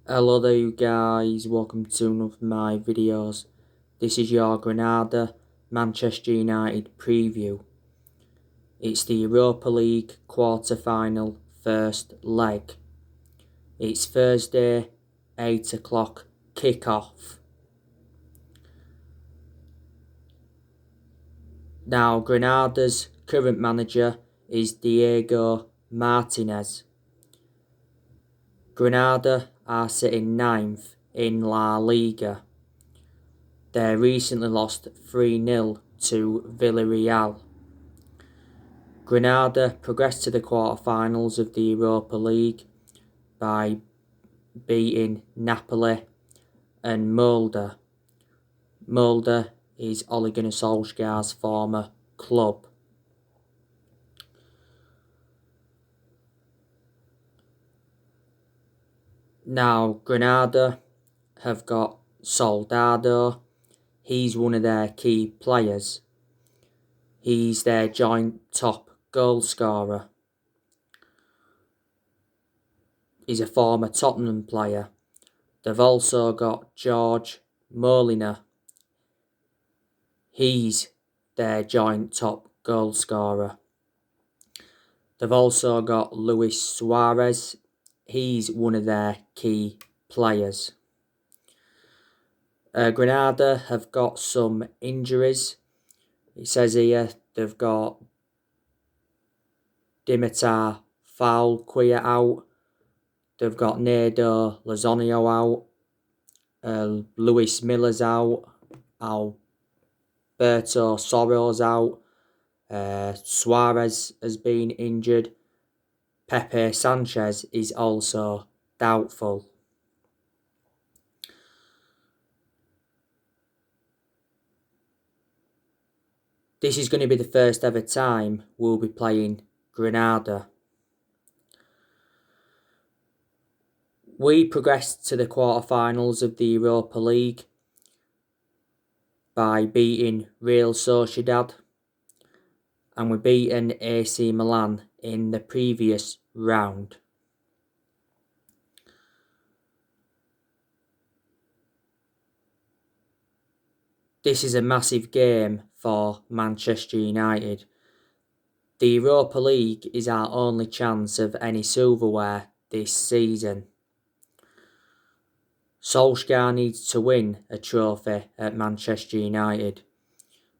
Hello there you guys, welcome to one of my videos. This is your Granada Manchester United preview. It's the Europa League quarter-final first leg. It's Thursday, 8 o'clock kick-off. Now Granada's current manager is Diego Martinez. Granada are sitting 9th in La Liga. They recently lost 3-0 to Villarreal. Granada progressed to the quarter-finals of the Europa League by beating Napoli and Molde. Molde is Ole Gunnar Solskjaer's former club. Now, Granada have got Soldado. He's one of their key players. He's their joint top goal scorer. He's a former Tottenham player. They've also got George Molina. He's their joint top goal scorer. They've also got Luis Suarez. He's one of their key players. Granada have got some injuries. It says here they've got Dimitar Falquia out. They've got Nado Lozano out. Luis Miller's out. Alberto Soro's out. Suarez has been injured. Pepe Sanchez is also doubtful. This is going to be the first ever time we'll be playing Granada. We progressed to the quarter-finals of the Europa League by beating Real Sociedad, and we beaten AC Milan in the previous round. This is a massive game for Manchester United. The Europa League is our only chance of any silverware this season. Solskjaer needs to win a trophy at Manchester United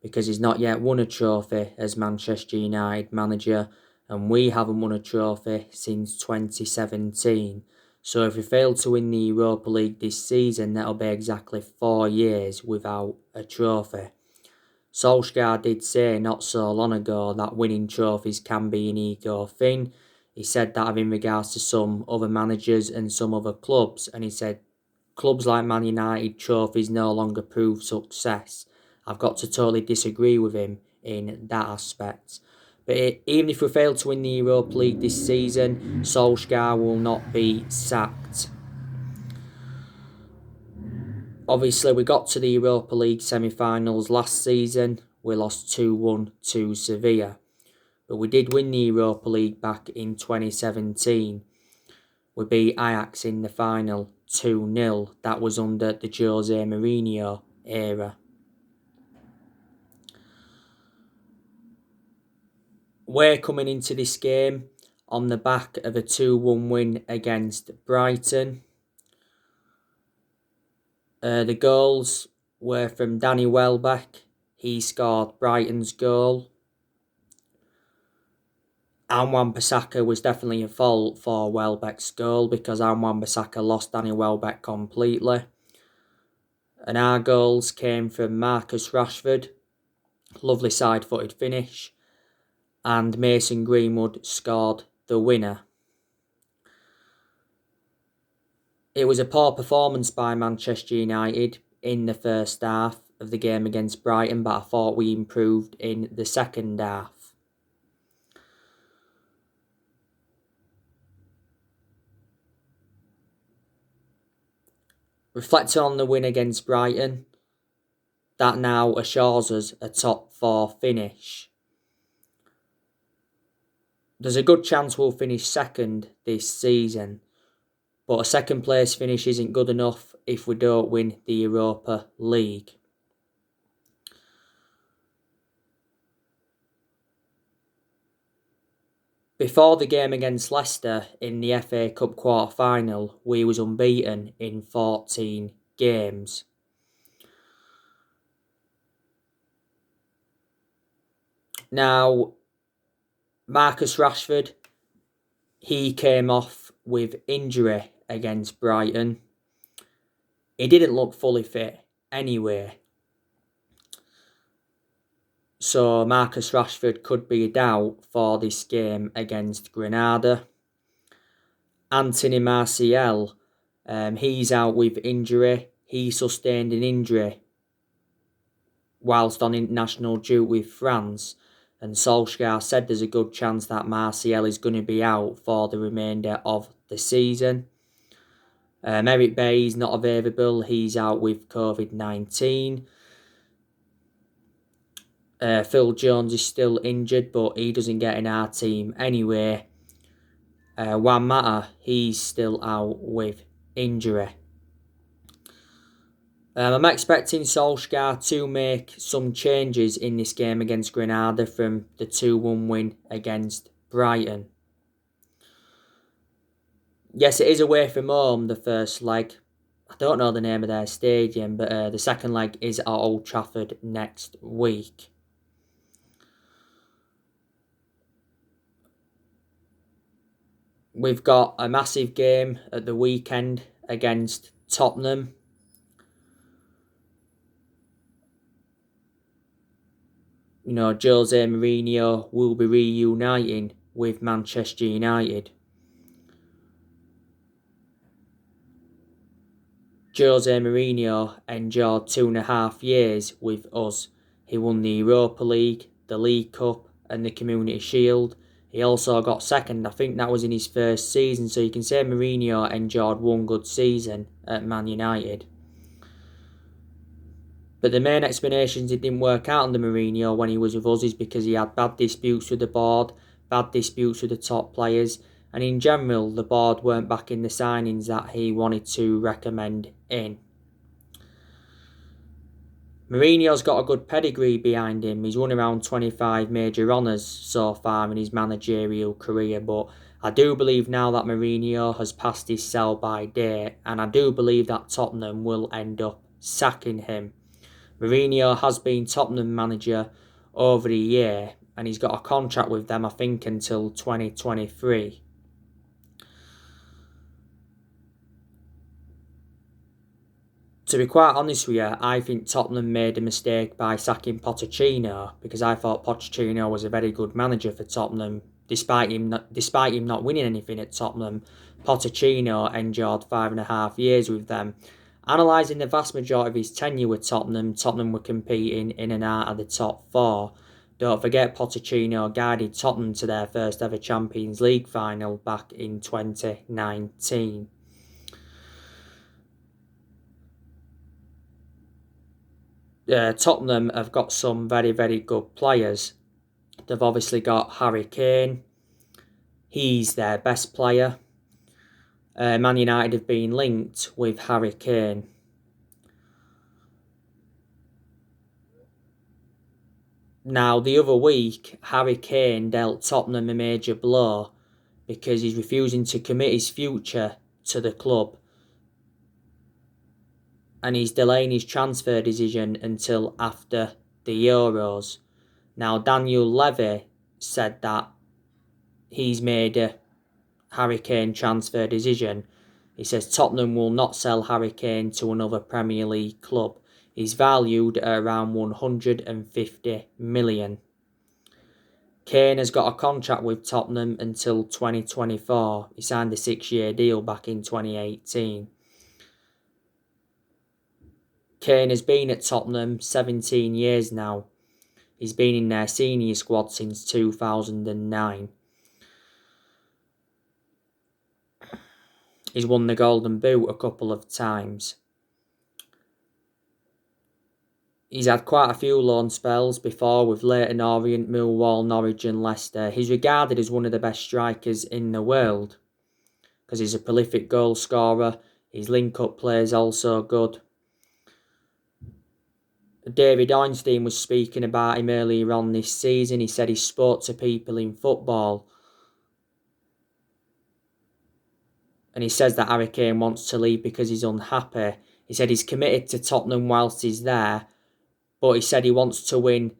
because he's not yet won a trophy as Manchester United manager, and we haven't won a trophy since 2017. So if we fail to win the Europa League this season, that'll be exactly 4 years without a trophy. Solskjaer did say not so long ago that winning trophies can be an ego thing. He said that in regards to some other managers and some other clubs, and he said clubs like Man United, trophies no longer prove success. I've got to totally disagree with him in that aspect. But even if we fail to win the Europa League this season, Solskjaer will not be sacked. Obviously, we got to the Europa League semi-finals last season. We lost 2-1 to Sevilla. But we did win the Europa League back in 2017. We beat Ajax in the final 2-0. That was under the Jose Mourinho era. We're coming into this game on the back of a 2-1 win against Brighton. The goals were from Danny Welbeck. He scored Brighton's goal. Wan-Bissaka was definitely a fault for Welbeck's goal because Wan-Bissaka lost Danny Welbeck completely. And our goals came from Marcus Rashford. Lovely side-footed finish. And Mason Greenwood scored the winner. It was a poor performance by Manchester United in the first half of the game against Brighton, but I thought we improved in the second half. Reflecting on the win against Brighton, that now assures us a top 4 finish. There's a good chance we'll finish second this season. But a second place finish isn't good enough if we don't win the Europa League. Before the game against Leicester in the FA Cup quarter-final, we was unbeaten in 14 games. Now, Marcus Rashford, he came off with injury against Brighton. He didn't look fully fit anyway. So Marcus Rashford could be a doubt for this game against Granada. Anthony Martial, he's out with injury. He sustained an injury whilst on international duty with France. And Solskjaer said there's a good chance that Martial is going to be out for the remainder of the season. Eric Bay's not available. He's out with COVID-19. Phil Jones is still injured, but he doesn't get in our team anyway. Juan Mata, he's still out with injury. I'm expecting Solskjaer to make some changes in this game against Granada from the 2-1 win against Brighton. Yes, it is away from home, the first leg. I don't know the name of their stadium, but the second leg is at Old Trafford next week. We've got a massive game at the weekend against Tottenham. You know, Jose Mourinho will be reuniting with Manchester United. Jose Mourinho endured 2.5 years with us. He won the Europa League, the League Cup and the Community Shield. He also got second. I think that was in his first season. So you can say Mourinho endured one good season at Man United. But the main explanations it didn't work out under Mourinho when he was with us is because he had bad disputes with the board, bad disputes with the top players, and in general the board weren't backing the signings that he wanted to recommend in. Mourinho's got a good pedigree behind him. He's won around 25 major honours so far in his managerial career, but I do believe now that Mourinho has passed his sell-by date, and I do believe that Tottenham will end up sacking him. Mourinho has been Tottenham manager over the year, and he's got a contract with them, I think, until 2023. To be quite honest with you, I think Tottenham made a mistake by sacking Pochettino, because I thought Pochettino was a very good manager for Tottenham. Despite him not winning anything at Tottenham, Pochettino endured 5.5 years with them. Analysing the vast majority of his tenure with Tottenham, Tottenham were competing in and out of the top 4. Don't forget Pochettino guided Tottenham to their first ever Champions League final back in 2019. Tottenham have got some very, very good players. They've obviously got Harry Kane. He's their best player. Man United have been linked with Harry Kane. Now, the other week, Harry Kane dealt Tottenham a major blow because he's refusing to commit his future to the club. And he's delaying his transfer decision until after the Euros. Now, Daniel Levy said that he's made a Harry Kane transfer decision. He says Tottenham will not sell Harry Kane to another Premier League club. He's valued at around 150 million. Kane has got a contract with Tottenham until 2024. He signed a 6-year deal back in 2018. Kane has been at Tottenham 17 years now. He's been in their senior squad since 2009. He's won the Golden Boot a couple of times. He's had quite a few loan spells before with Leyton Orient, Millwall, Norwich and Leicester. He's regarded as one of the best strikers in the world. because he's a prolific goal scorer. His link-up play is also good. David Einstein was speaking about him earlier on this season. He said he spoke to people in football. And he says that Harry Kane wants to leave because he's unhappy. He said he's committed to Tottenham whilst he's there. But he said he wants to win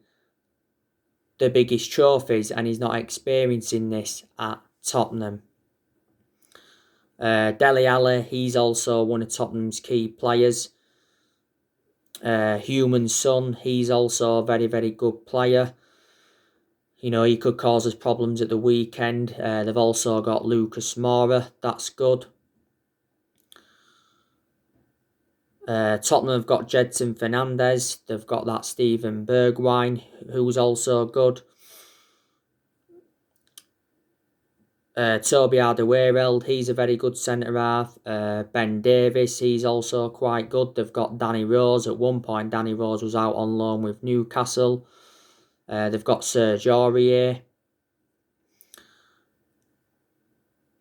the biggest trophies and he's not experiencing this at Tottenham. Dele Alli, he's also one of Tottenham's key players. Human Son, he's also a very, very good player. You know, he could cause us problems at the weekend. They've also got Lucas Moura, that's good. Tottenham have got Jedson Fernandes. They've got that Steven Bergwijn, who's also good. Toby Alderweireld, he's a very good centre-half. Ben Davies, he's also quite good. They've got Danny Rose. At one point, Danny Rose was out on loan with Newcastle. They've got Serge Aurier.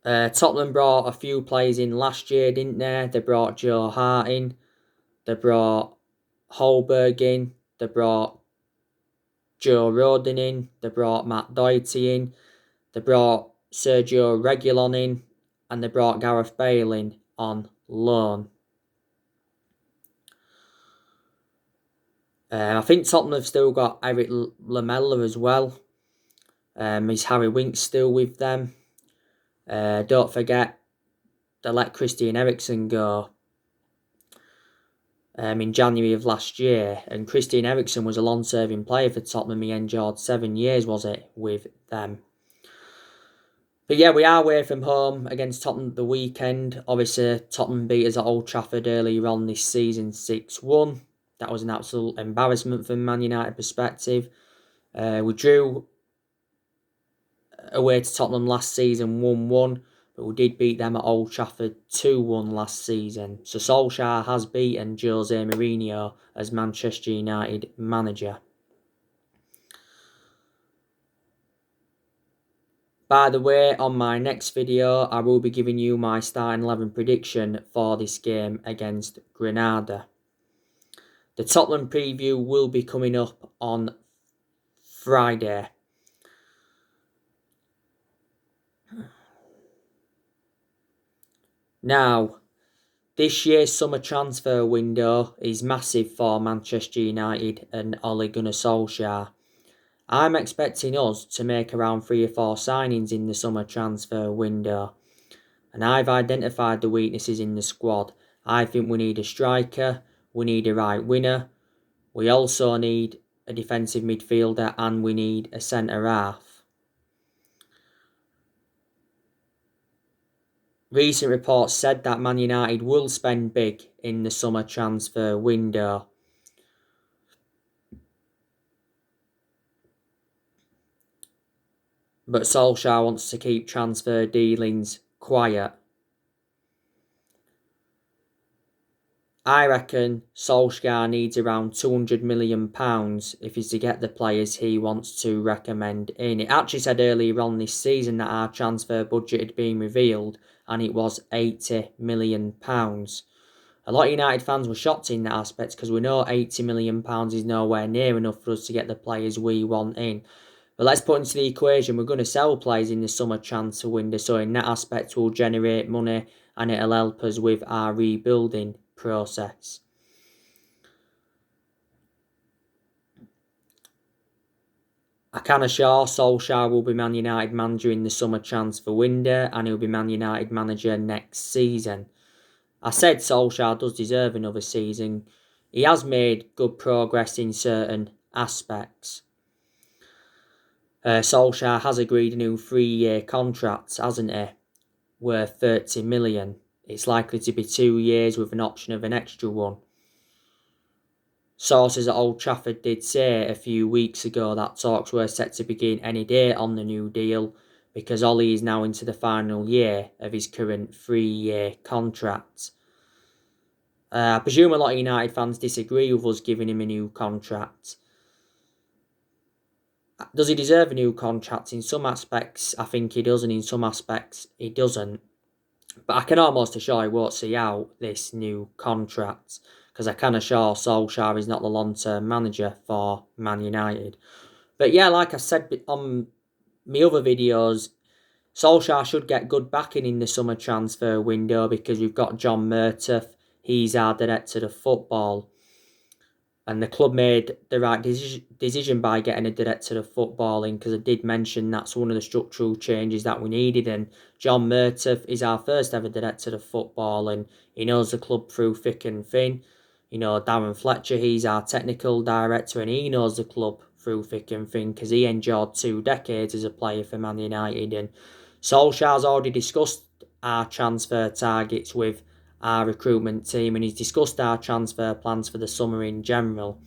Tottenham brought a few players in last year, didn't they? They brought Joe Hart in. They brought Holberg in. They brought Joe Rodon in. They brought Matt Doherty in. They brought Sergio Reguilon in. And they brought Gareth Bale in on loan. I think Tottenham have still got Eric Lamela as well. Is Harry Winks still with them? Don't forget, they let Christian Eriksen go in January of last year. And Christian Eriksen was a long-serving player for Tottenham. He endured 7 years, was it, with them. But yeah, we are away from home against Tottenham the weekend. Obviously, Tottenham beat us at Old Trafford earlier on this season 6-1. That was an absolute embarrassment from Man United perspective. We drew away to Tottenham last season 1-1, but we did beat them at Old Trafford 2-1 last season. So Solskjaer has beaten Jose Mourinho as Manchester United manager. By the way, on my next video, I will be giving you my starting 11 prediction for this game against Granada. The Tottenham preview will be coming up on Friday. Now, this year's summer transfer window is massive for Manchester United and Ole Gunnar Solskjaer. I'm expecting us to make around 3 or 4 signings in the summer transfer window. And I've identified the weaknesses in the squad. I think we need a striker, we need a right winger, we also need a defensive midfielder and we need a centre-half. Recent reports said that Man United will spend big in the summer transfer window. But Solskjaer wants to keep transfer dealings quiet. I reckon Solskjaer needs around £200 million if he's to get the players he wants to recommend in. It actually said earlier on this season that our transfer budget had been revealed and it was £80 million. A lot of United fans were shocked in that aspect because we know £80 million is nowhere near enough for us to get the players we want in. But let's put into the equation, we're going to sell players in the summer transfer window, so in that aspect we'll generate money and it'll help us with our rebuilding process. I can assure Solskjaer will be Man United manager in the summer transfer window and he'll be Man United manager next season. I said Solskjaer does deserve another season. He has made good progress in certain aspects. Solskjaer has agreed a new 3-year contract, hasn't he? Worth 30 million. It's likely to be 2 years with an option of an extra one. Sources at Old Trafford did say a few weeks ago that talks were set to begin any day on the new deal because Ollie is now into the final year of his current 3-year contract. I presume a lot of United fans disagree with us giving him a new contract. Does he deserve a new contract? In some aspects, I think he does, and in some aspects, he doesn't. But I can almost assure he won't see out this new contract, because I can assure Solskjaer is not the long-term manager for Man United. But yeah, like I said on my other videos, Solskjaer should get good backing in the summer transfer window, because we've got John Murtough, he's our director of football. And the club made the right decision by getting a director of football in, because I did mention that's one of the structural changes that we needed. And John Murtough is our first ever director of football, and he knows the club through thick and thin. You know, Darren Fletcher, he's our technical director, and he knows the club through thick and thin, because he endured 2 decades as a player for Man United. And Solskjaer's already discussed our transfer targets with our recruitment team, and he's discussed our transfer plans for the summer in general.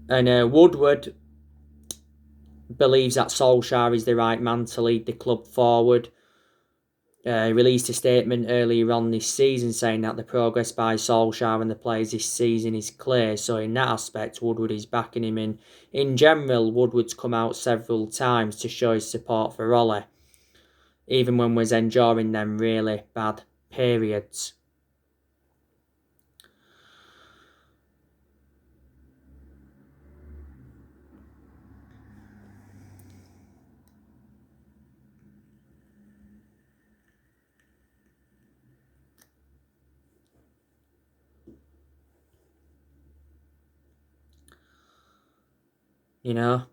And Woodward believes that Solskjaer is the right man to lead the club forward. He released a statement earlier on this season saying that the progress by Solskjaer and the players this season is clear. So in that aspect, Woodward is backing him. And in general, Woodward's come out several times to show his support for Ollie, even when we're enduring them really bad periods. You know?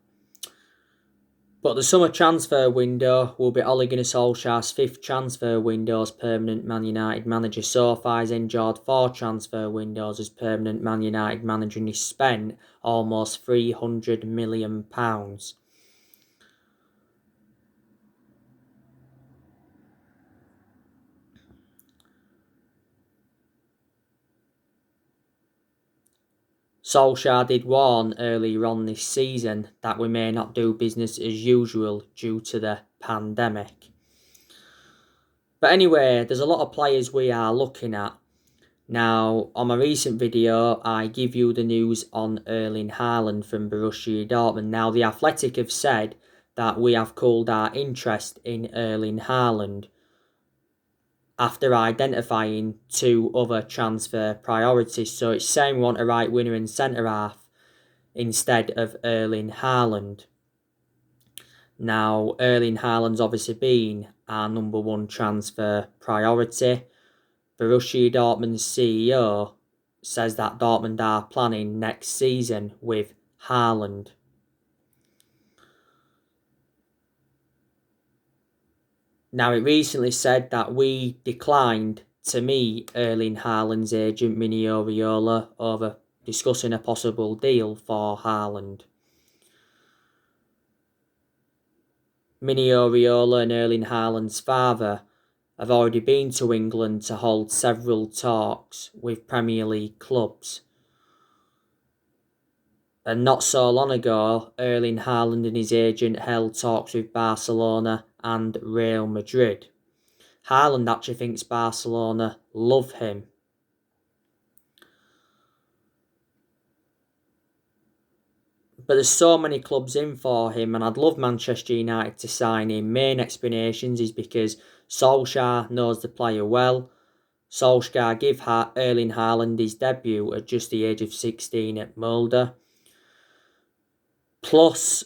But the summer transfer window will be Ole Gunnar Solskjaer's 5th transfer window as permanent Man United manager. So far, he's endured 4 transfer windows as permanent Man United manager, and he's spent almost £300 million. Solskjaer did warn earlier on this season that we may not do business as usual due to the pandemic. But anyway, there's a lot of players we are looking at. Now, on my recent video, I give you the news on Erling Haaland from Borussia Dortmund. Now, The Athletic have said that we have cooled our interest in Erling Haaland after identifying 2 other transfer priorities. So it's saying we want a right winger and centre-half instead of Erling Haaland. Now, Erling Haaland's obviously been our number 1 transfer priority. Borussia Dortmund's CEO says that Dortmund are planning next season with Haaland. Now, it recently said that we declined to meet Erling Haaland's agent Mino Raiola over discussing a possible deal for Haaland. Mino Raiola and Erling Haaland's father have already been to England to hold several talks with Premier League clubs. And not so long ago, Erling Haaland and his agent held talks with Barcelona and Real Madrid. Haaland actually thinks Barcelona love him. But there's so many clubs in for him, and I'd love Manchester United to sign him. Main explanations is because Solskjaer knows the player well. Solskjaer gave Erling Haaland his debut at just the age of 16 at Mulder. Plus,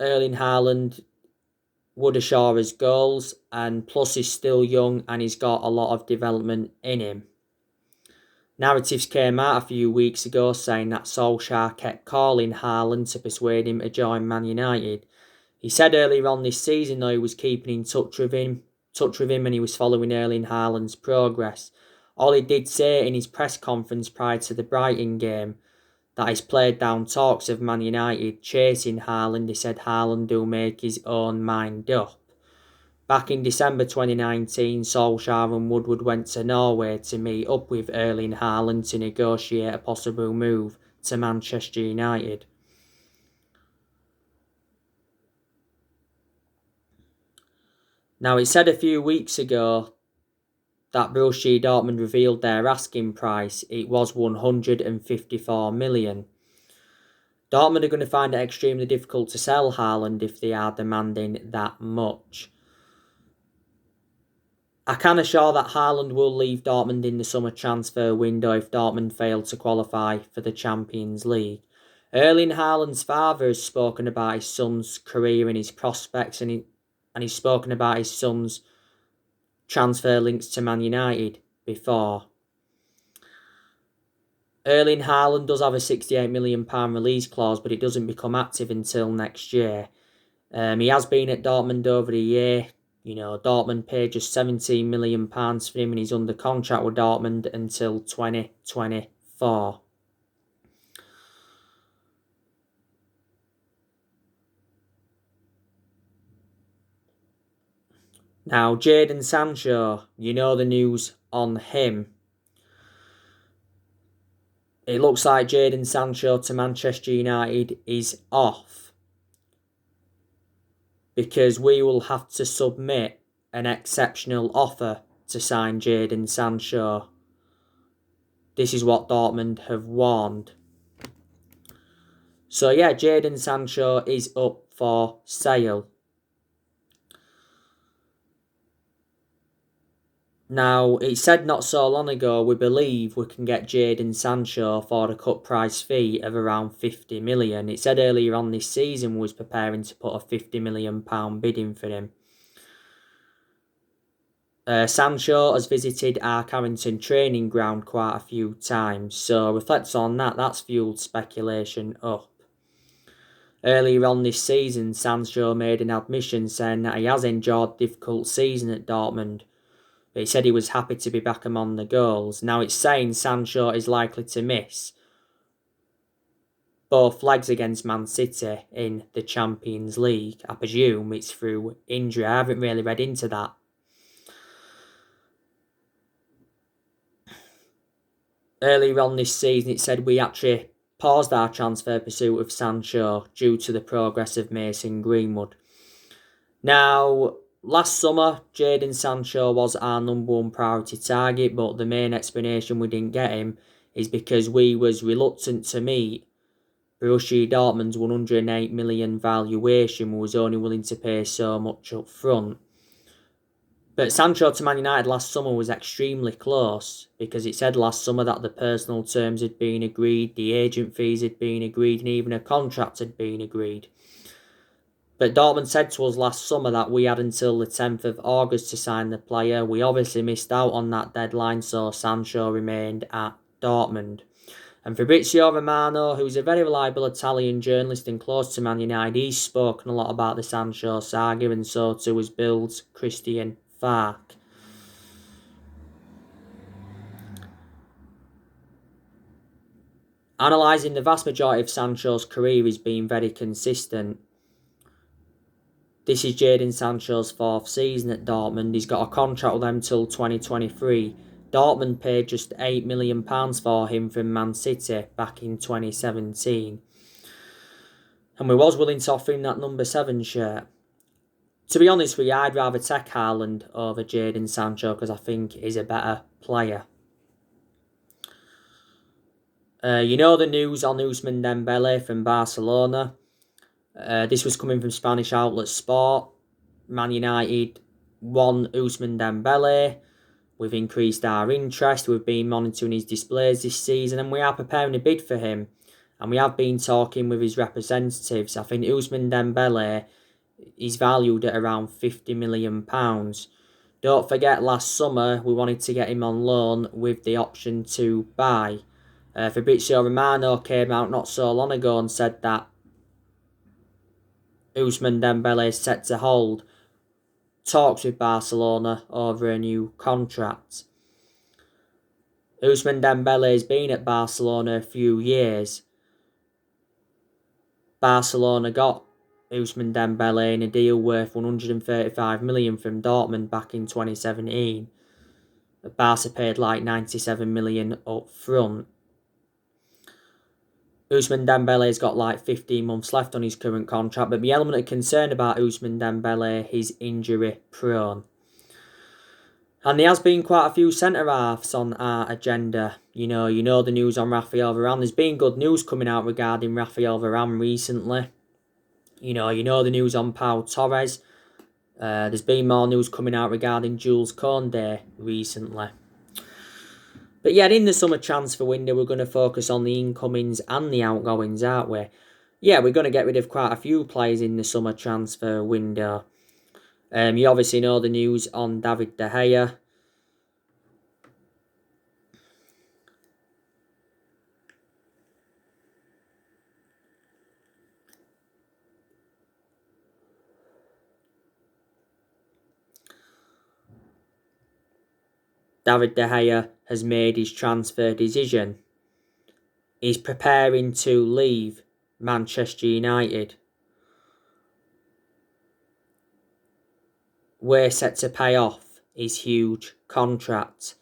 Erling Haaland would assure his goals, and plus he's still young and he's got a lot of development in him. Narratives came out a few weeks ago saying that Solskjaer kept calling Haaland to persuade him to join Man United. He said earlier on this season though he was keeping in touch with him and he was following Erling Haaland's progress. All he did say in his press conference prior to the Brighton game that he's played down talks of Man United chasing Haaland. He said Haaland will make his own mind up. Back in December 2019, Solskjaer and Woodward went to Norway to meet up with Erling Haaland to negotiate a possible move to Manchester United. Now, it said a few weeks ago that Borussia Dortmund revealed their asking price. It was 154 million. Dortmund are going to find it extremely difficult to sell Haaland if they are demanding that much. I can assure that Haaland will leave Dortmund in the summer transfer window if Dortmund fail to qualify for the Champions League. Erling Haaland's father has spoken about his son's career and his prospects, and he's spoken about his son's transfer links to Man United before. Erling Haaland does have a £68 million release clause, but it doesn't become active until next year. He has been at Dortmund over a year. Dortmund paid just £17 million for him, and he's under contract with Dortmund until 2024. Now, Jadon Sancho, the news on him. It looks like Jadon Sancho to Manchester United is off, because we will have to submit an exceptional offer to sign Jadon Sancho. This is what Dortmund have warned. So yeah, Jadon Sancho is up for sale. Now, it said not so long ago, we believe we can get Jadon Sancho for a cut price fee of around 50 million. It said earlier on this season we was preparing to put a £50 million bid in for him. Sancho has visited our Carrington training ground quite a few times, so reflects on that, that's fueled speculation up. Earlier on this season, Sancho made an admission saying that he has enjoyed a difficult season at Dortmund, but he said he was happy to be back among the goals. Now it's saying Sancho is likely to miss both legs against Man City in the Champions League. I presume it's through injury. I haven't really read into that. Earlier on this season, it said we actually paused our transfer pursuit of Sancho due to the progress of Mason Greenwood. Now, last summer, Jadon Sancho was our number one priority target, but the main explanation we didn't get him is because we was reluctant to meet Borussia Dortmund's 108 million valuation. We was only willing to pay so much up front. But Sancho to Man United last summer was extremely close, because it said last summer that the personal terms had been agreed, the agent fees had been agreed, and even a contract had been agreed. But Dortmund said to us last summer that we had until the 10th of August to sign the player. We obviously missed out on that deadline, so Sancho remained at Dortmund. And Fabrizio Romano, who's a very reliable Italian journalist and close to Man United, he's spoken a lot about the Sancho saga, and so too has Bill's Christian Fark. Analysing the vast majority of Sancho's career, he's been very consistent. This is Jadon Sancho's fourth season at Dortmund. He's got a contract with them till 2023. Dortmund paid just £8 million for him from Man City back in 2017. And we was willing to offer him that number 7 shirt. To be honest with you, I'd rather take Haaland over Jadon Sancho because I think he's a better player. The news on Ousmane Dembele from Barcelona. This was coming from Spanish outlet Sport. Man United won Ousmane Dembele. We've increased our interest. We've been monitoring his displays this season, and we are preparing a bid for him. And we have been talking with his representatives. I think Ousmane Dembele is valued at around £50 million. Don't forget, last summer we wanted to get him on loan with the option to buy. Fabrizio Romano came out not so long ago and said that Ousmane Dembele is set to hold talks with Barcelona over a new contract. Ousmane Dembele has been at Barcelona a few years. Barcelona got Ousmane Dembele in a deal worth £135 million from Dortmund back in 2017. Barca paid like £97 million up front. Ousmane Dembele's got like 15 months left on his current contract, but the element of concern about Ousmane Dembele is injury prone. And there has been quite a few centre-halves on our agenda. You know the news on Raphael Varane. There's been good news coming out regarding Raphael Varane recently. You know the news on Pau Torres. There's been more news coming out regarding Jules Koundé recently. But yeah, in the summer transfer window, we're going to focus on the incomings and the outgoings, aren't we? Yeah, we're going to get rid of quite a few players in the summer transfer window. You obviously know the news on David De Gea. David De Gea has made his transfer decision. He's preparing to leave Manchester United. We're set to pay off his huge contract.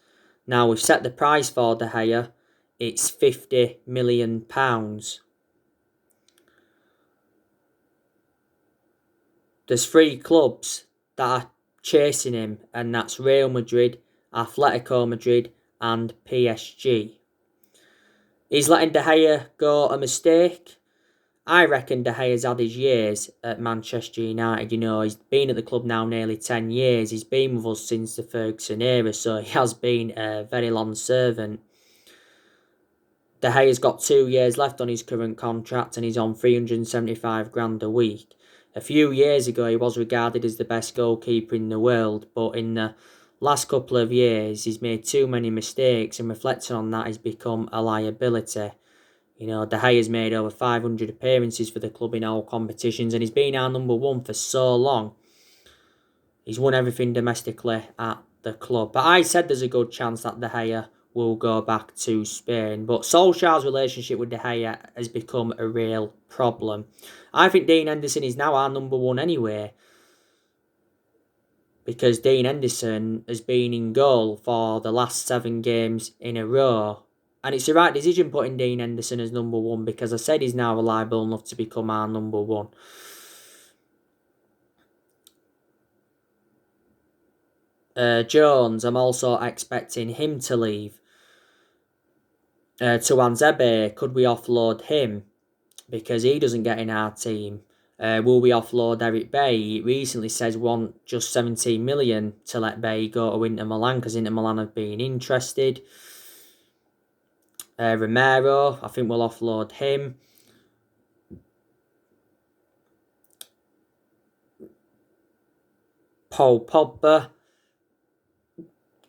Now, we've set the price for De Gea. It's £50 million. There's three clubs that are chasing him, and that's Real Madrid, Atletico Madrid, and PSG. Is letting De Gea go a mistake? I reckon De Gea's had his years at Manchester United. You know, he's been at the club now nearly 10 years. He's been with us since the Ferguson era, so he has been a very long servant. De Gea's got 2 years left on his current contract and he's on 375 grand a week. A few years ago, he was regarded as the best goalkeeper in the world, but in the last couple of years, he's made too many mistakes, and reflecting on that, he's become a liability. You know, De Gea's made over 500 appearances for the club in all competitions, and he's been our number one for so long. He's won everything domestically at the club. But I said there's a good chance that De Gea will go back to Spain. But Solskjaer's relationship with De Gea has become a real problem. I think Dean Henderson is now our number one anyway, because Dean Henderson has been in goal for the last 7 games in a row. And it's the right decision putting Dean Henderson as number one, because I said he's now reliable enough to become our number one. Jones, I'm also expecting him to leave. Tuanzebe, could we offload him? Because he doesn't get in our team. Will we offload Eric Bay? It recently says we want just 17 million to let Bay go to Inter Milan, because Inter Milan have been interested. Romero, I think we'll offload him. Paul Pogba,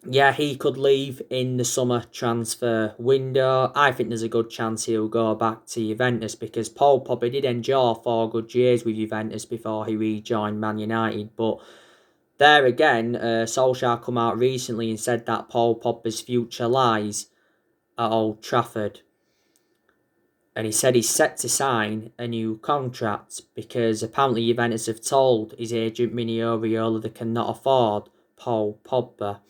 yeah, he could leave in the summer transfer window. I think there's a good chance he'll go back to Juventus, because Paul Pogba did enjoy 4 good years with Juventus before he rejoined Man United. But there again, Solskjaer come out recently and said that Paul Pogba's future lies at Old Trafford. And he said he's set to sign a new contract, because apparently Juventus have told his agent Mino Raiola they cannot afford Paul Pogba.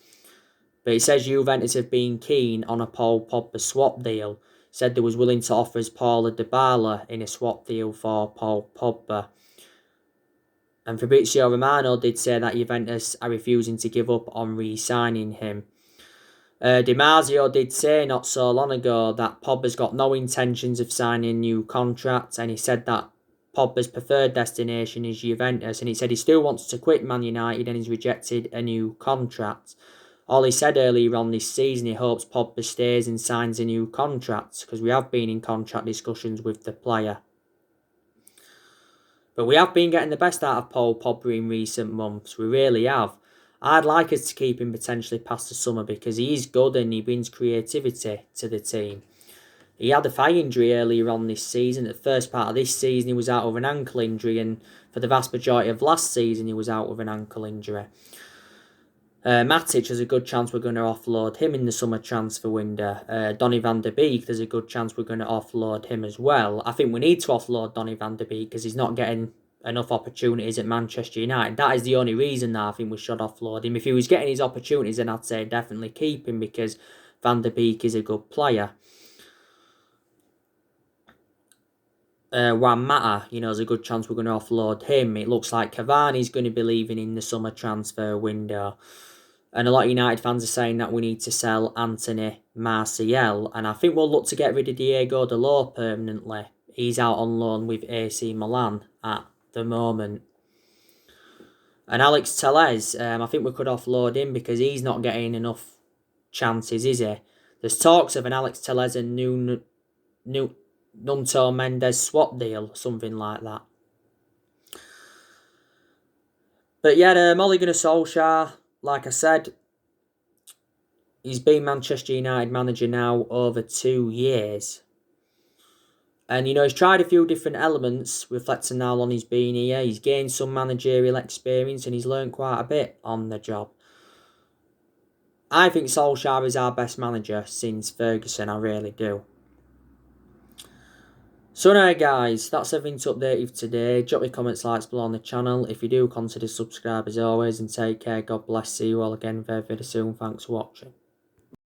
But it says Juventus have been keen on a Paul Pogba swap deal. Said they was willing to offer us Paulo Dybala in a swap deal for Paul Pogba. And Fabrizio Romano did say that Juventus are refusing to give up on re-signing him. Di Marzio did say not so long ago that Pogba's got no intentions of signing a new contract, and he said that Pogba's preferred destination is Juventus, and he said he still wants to quit Man United and he's rejected a new contract. All he said earlier on this season, he hopes Pogba stays and signs a new contract, because we have been in contract discussions with the player. But we have been getting the best out of Paul Pogba in recent months. We really have. I'd like us to keep him potentially past the summer, because he is good and he brings creativity to the team. He had a thigh injury earlier on this season. At the first part of this season, he was out with an ankle injury, and for the vast majority of last season, he was out with an ankle injury. Matic, there's a good chance we're going to offload him in the summer transfer window. Donny van der Beek, there's a good chance we're going to offload him as well. I think we need to offload Donny van der Beek, because he's not getting enough opportunities at Manchester United. That is the only reason that I think we should offload him. If he was getting his opportunities, then I'd say definitely keep him, because Van der Beek is a good player. Juan Mata, there's a good chance we're going to offload him. It looks like Cavani's going to be leaving in the summer transfer window. And a lot of United fans are saying that we need to sell Anthony Martial. And I think we'll look to get rid of Diego Dalot permanently. He's out on loan with AC Milan at the moment. And Alex Tellez, I think we could offload him because he's not getting enough chances, is he? There's talks of an Alex Tellez and Nuno Mendes swap deal, something like that. But yeah, Ole Gunnar Solskjaer, like I said, he's been Manchester United manager now over 2 years. And, he's tried a few different elements, reflecting how long he's been here. He's gained some managerial experience and he's learned quite a bit on the job. I think Solskjaer is our best manager since Ferguson, I really do. So anyway guys, that's everything to update you for today. Drop your comments, likes below on the channel. If you do, consider subscribe as always, and take care. God bless. See you all again very, very soon. Thanks for watching.